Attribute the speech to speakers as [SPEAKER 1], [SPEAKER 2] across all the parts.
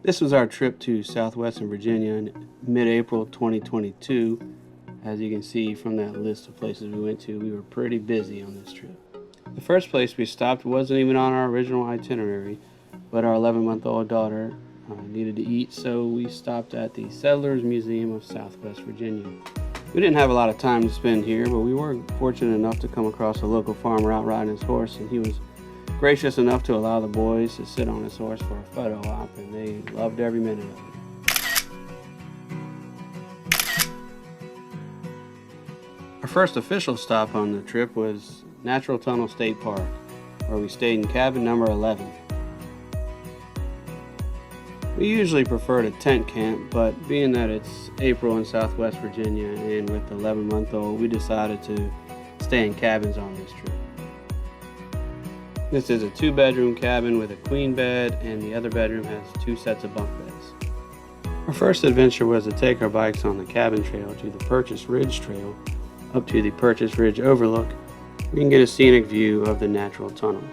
[SPEAKER 1] This was our trip to southwestern Virginia in mid-April 2022. As you can see from that list of places we went to, we were pretty busy on this trip. The first place we stopped wasn't even on our original itinerary, but our 11-month-old daughter needed to eat, so we stopped at the Settlers Museum of Southwest Virginia. We didn't have a lot of time to spend here, but we were fortunate enough to come across a local farmer out riding his horse, and he was gracious enough to allow the boys to sit on his horse for a photo op, and they loved every minute of it. Our first official stop on the trip was Natural Tunnel State Park, where we stayed in cabin number 11. We usually prefer to tent camp, but being that it's April in Southwest Virginia and with the 11-month-old, we decided to stay in cabins on this trip. This is a 2-bedroom cabin with a queen bed, and the other bedroom has 2 sets of bunk beds. Our first adventure was to take our bikes on the cabin trail to the Purchase Ridge Trail up to the Purchase Ridge Overlook. We can get a scenic view of the natural tunnel.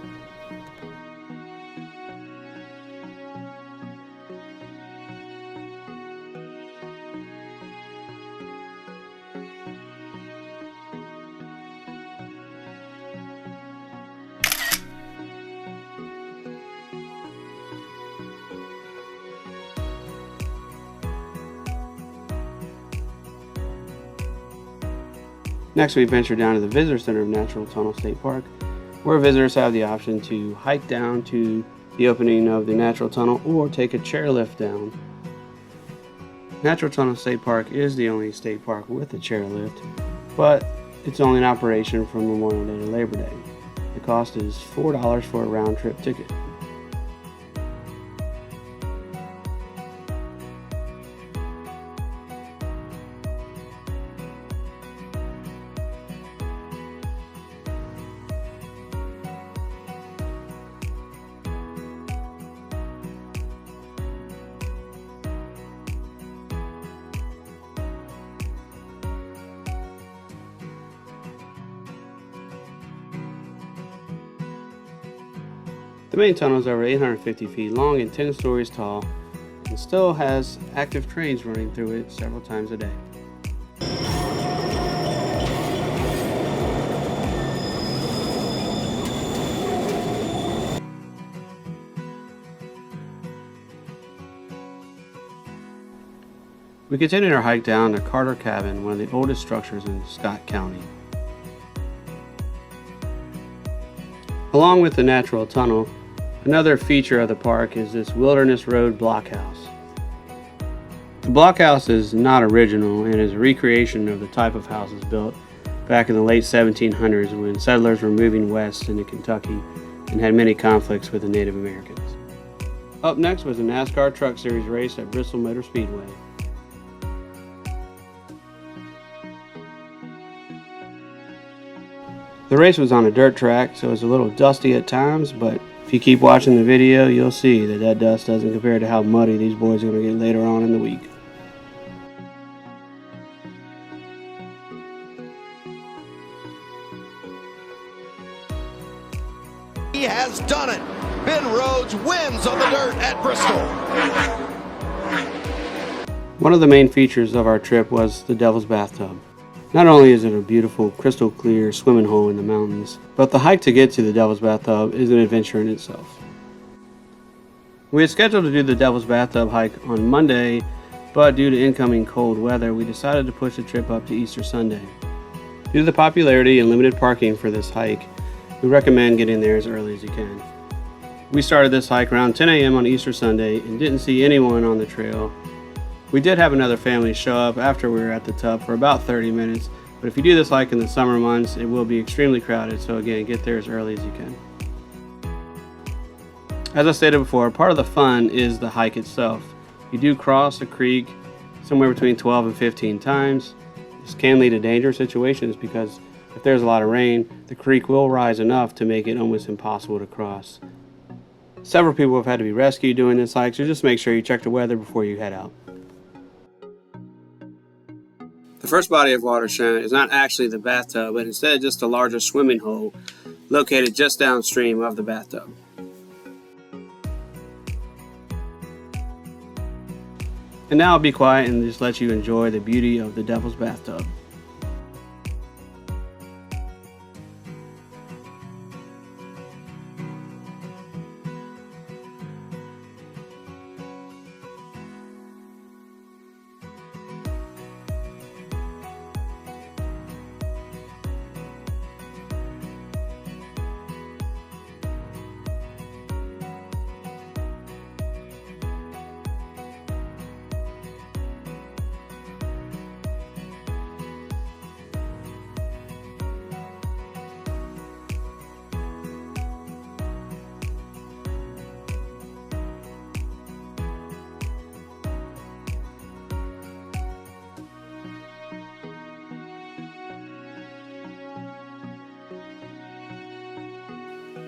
[SPEAKER 1] Next, we venture down to the Visitor Center of Natural Tunnel State Park, where visitors have the option to hike down to the opening of the natural tunnel or take a chairlift down. Natural Tunnel State Park is the only state park with a chairlift, but it's only in operation from Memorial Day to Labor Day. The cost is $4 for a round-trip ticket. The main tunnel is over 850 feet long and 10 stories tall, and still has active trains running through it several times a day. We continued our hike down to Carter Cabin, one of the oldest structures in Scott County. Along with the natural tunnel, another feature of the park is this Wilderness Road blockhouse. The blockhouse is not original and is a recreation of the type of houses built back in the late 1700s when settlers were moving west into Kentucky and had many conflicts with the Native Americans. Up next was a NASCAR Truck Series race at Bristol Motor Speedway. The race was on a dirt track, so it was a little dusty at times, but if you keep watching the video, you'll see that that dust doesn't compare to how muddy these boys are going to get later on in the week.
[SPEAKER 2] He has done it. Ben Rhodes wins on the dirt at Bristol.
[SPEAKER 1] One of the main features of our trip was the Devil's Bathtub. Not only is it a beautiful, crystal clear swimming hole in the mountains, but the hike to get to the Devil's Bathtub is an adventure in itself. We had scheduled to do the Devil's Bathtub hike on Monday, but due to incoming cold weather, we decided to push the trip up to Easter Sunday. Due to the popularity and limited parking for this hike, we recommend getting there as early as you can. We started this hike around 10 a.m. on Easter Sunday and didn't see anyone on the trail. We did have another family show up after we were at the tub for about 30 minutes, but if you do this hike in the summer months, it will be extremely crowded, so again, get there as early as you can. As I stated before, part of the fun is the hike itself. You do cross a creek somewhere between 12 and 15 times. This can lead to dangerous situations because if there's a lot of rain, the creek will rise enough to make it almost impossible to cross. Several people have had to be rescued doing this hike, so just make sure you check the weather before you head out. The first body of water shown is not actually the bathtub, but instead just a larger swimming hole located just downstream of the bathtub. And now I'll be quiet and just let you enjoy the beauty of the Devil's Bathtub.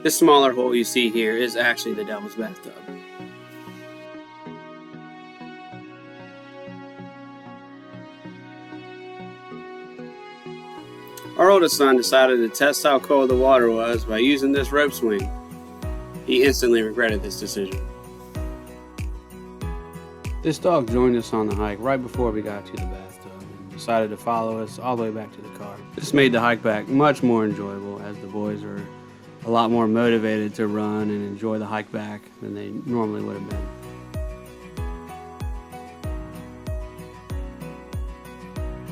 [SPEAKER 1] This smaller hole you see here is actually the Devil's Bathtub. Our oldest son decided to test how cold the water was by using this rope swing. He instantly regretted this decision. This dog joined us on the hike right before we got to the bathtub and decided to follow us all the way back to the car. This made the hike back much more enjoyable, as the boys are a lot more motivated to run and enjoy the hike back than they normally would have been.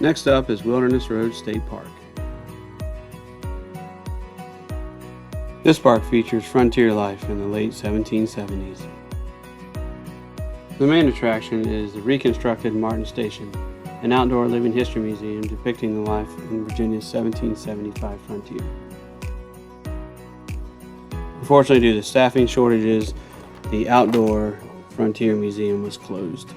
[SPEAKER 1] Next up is Wilderness Road State Park. This park features frontier life in the late 1770s. The main attraction is the reconstructed Martin Station, an outdoor living history museum depicting the life in Virginia's 1775 frontier. Unfortunately, due to staffing shortages, the outdoor Frontier Museum was closed.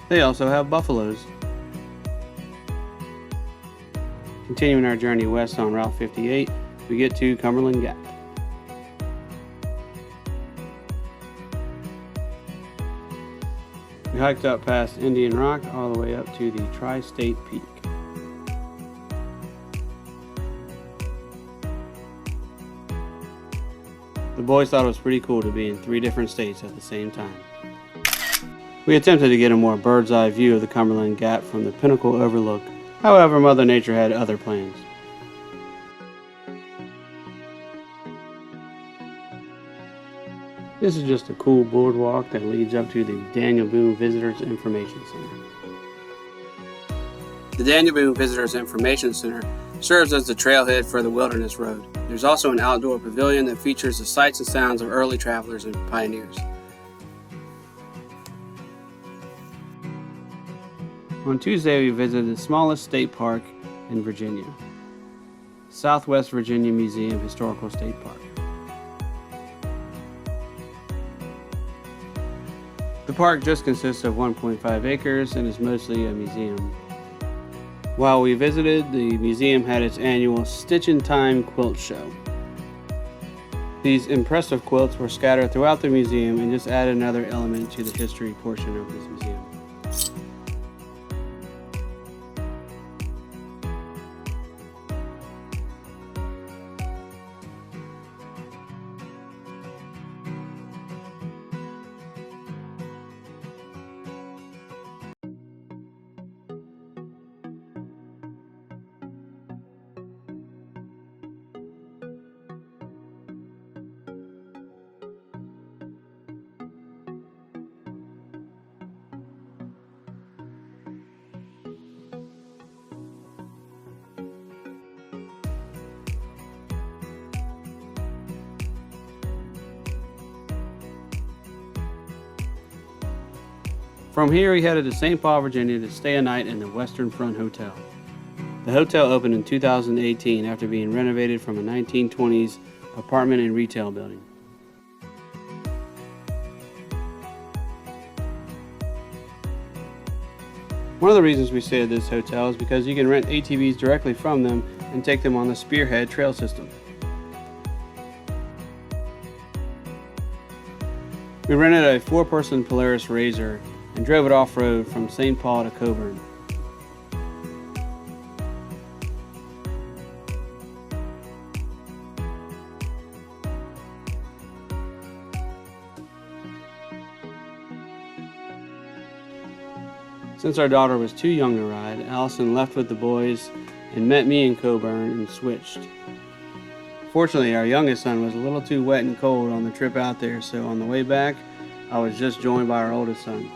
[SPEAKER 1] They also have buffaloes. Continuing our journey west on Route 58, we get to Cumberland Gap. We hiked up past Indian Rock all the way up to the Tri-State Peak. The boys thought it was pretty cool to be in 3 different states at the same time. We attempted to get a more bird's eye view of the Cumberland Gap from the pinnacle overlook. However, Mother Nature had other plans. This is just a cool boardwalk that leads up to the Daniel Boone Visitors Information Center. The Daniel Boone Visitors Information Center serves as the trailhead for the Wilderness Road. There's also an outdoor pavilion that features the sights and sounds of early travelers and pioneers. On Tuesday, we visited the smallest state park in Virginia, Southwest Virginia Museum Historical State Park. The park just consists of 1.5 acres and is mostly a museum. While we visited, the museum had its annual Stitch in Time quilt show. These impressive quilts were scattered throughout the museum and just added another element to the history portion of this museum. From here, we headed to St. Paul, Virginia to stay a night in the Western Front Hotel. The hotel opened in 2018 after being renovated from a 1920s apartment and retail building. One of the reasons we stay at this hotel is because you can rent ATVs directly from them and take them on the Spearhead trail system. We rented a 4-person Polaris Razor and drove it off-road from St. Paul to Coburn. Since our daughter was too young to ride, Allison left with the boys and met me in Coburn and switched. Fortunately, our youngest son was a little too wet and cold on the trip out there, so on the way back, I was just joined by our oldest son.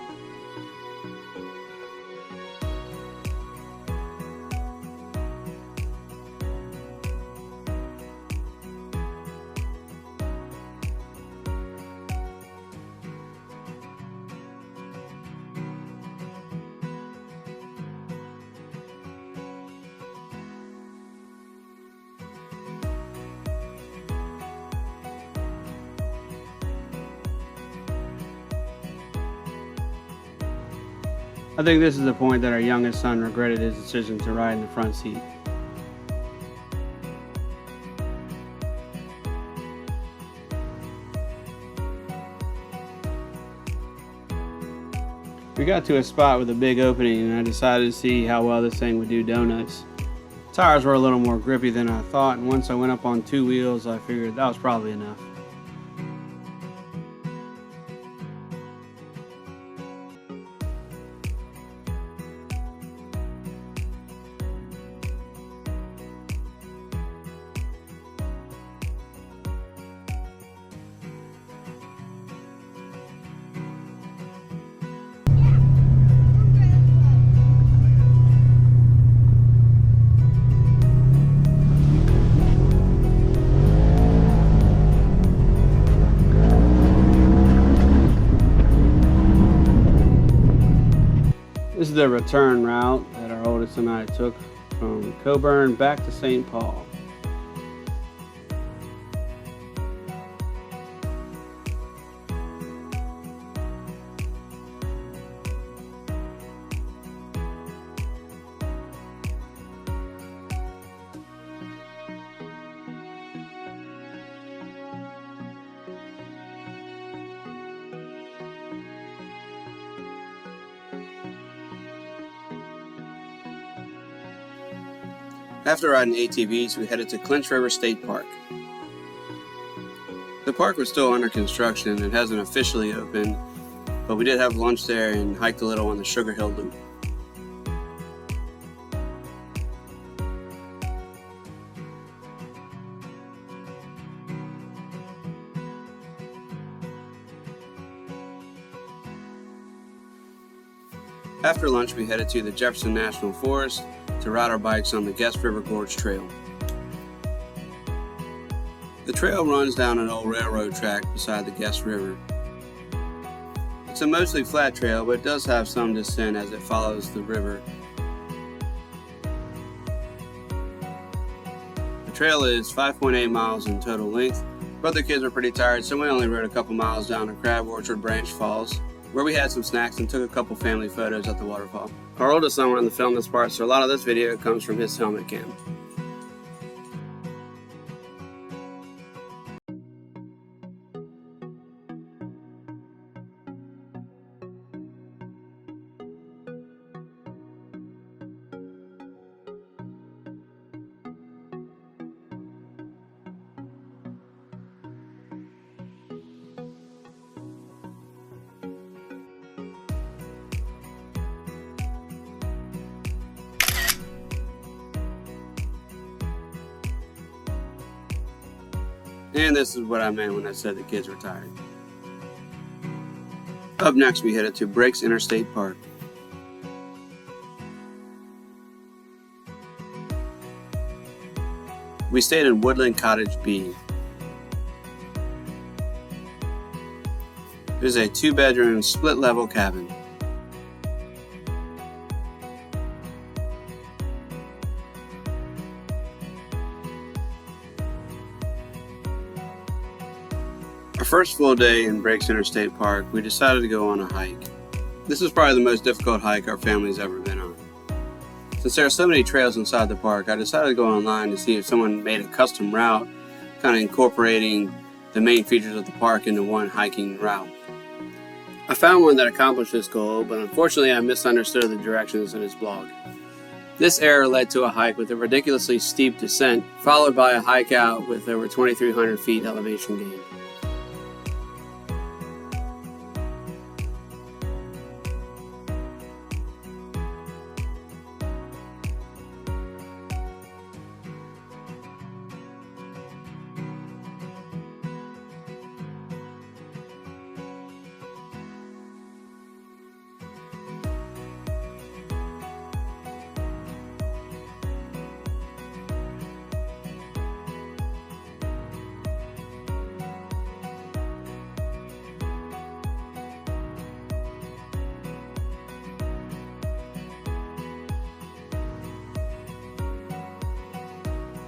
[SPEAKER 1] I think this is the point that our youngest son regretted his decision to ride in the front seat. We got to a spot with a big opening and I decided to see how well this thing would do donuts. Tires were a little more grippy than I thought, and once I went up on 2 wheels I figured that was probably enough. This is the return route that our oldest and I took from Coburn back to St. Paul. After riding ATVs, we headed to Clinch State Park. The park was still under construction and hasn't officially opened, but we did have lunch there and hiked a little on the Sugar Hill Loop. After lunch, we headed to the Jefferson National Forest to ride our bikes on the Guest River Gorge Trail. The trail runs down an old railroad track beside the Guest River. It's a mostly flat trail, but it does have some descent as it follows the river. The trail is 5.8 miles in total length, but the kids were pretty tired, so we only rode a couple miles down to Crab Orchard Branch Falls, where we had some snacks and took a couple family photos at the waterfall. Our oldest son wanted to film this part, so a lot of this video comes from his helmet cam. And this is what I meant when I said the kids were tired. Up next, we headed to Breaks Interstate Park. We stayed in Woodland Cottage B. It is a 2-bedroom, split-level cabin. Our first full day in Breaks Interstate Park, we decided to go on a hike. This is probably the most difficult hike our family's ever been on. Since there are so many trails inside the park, I decided to go online to see if someone made a custom route, kind of incorporating the main features of the park into one hiking route. I found one that accomplished this goal, but unfortunately I misunderstood the directions in his blog. This error led to a hike with a ridiculously steep descent, followed by a hike out with over 2,300 feet elevation gain.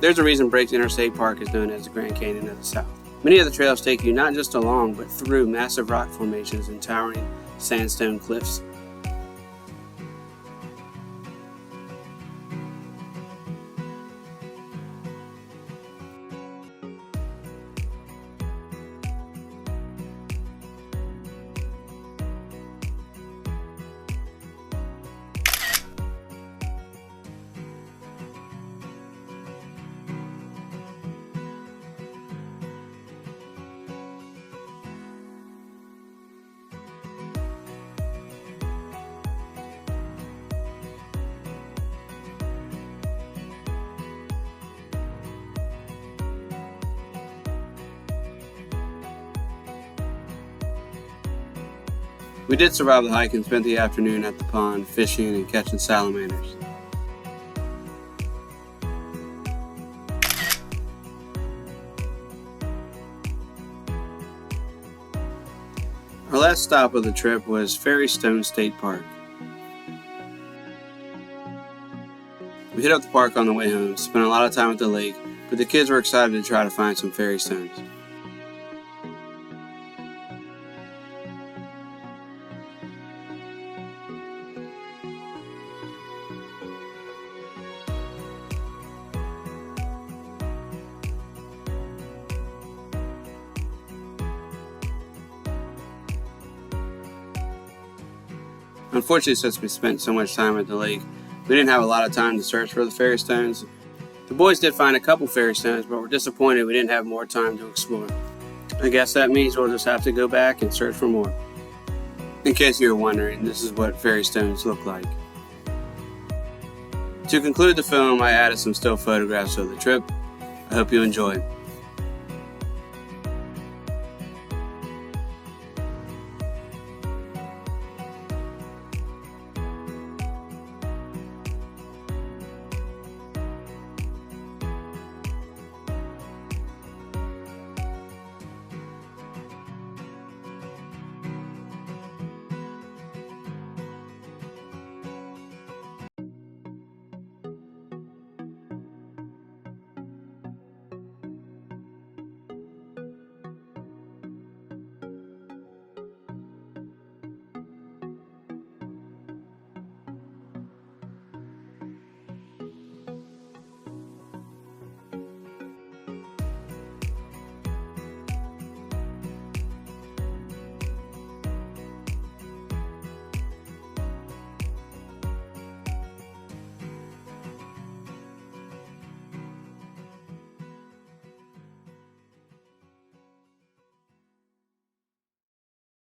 [SPEAKER 1] There's a reason Breaks Interstate Park is known as the Grand Canyon of the South. Many of the trails take you not just along, but through massive rock formations and towering sandstone cliffs. We did survive the hike and spent the afternoon at the pond fishing and catching salamanders. Our last stop of the trip was Ferrystone State Park. We hit up the park on the way home, spent a lot of time at the lake, but the kids were excited to try to find some fairy stones. Unfortunately, since we spent so much time at the lake, we didn't have a lot of time to search for the fairy stones. The boys did find a couple fairy stones, but were disappointed we didn't have more time to explore. I guess that means we'll just have to go back and search for more. In case you were wondering, this is what fairy stones look like. To conclude the film, I added some still photographs of the trip. I hope you enjoy.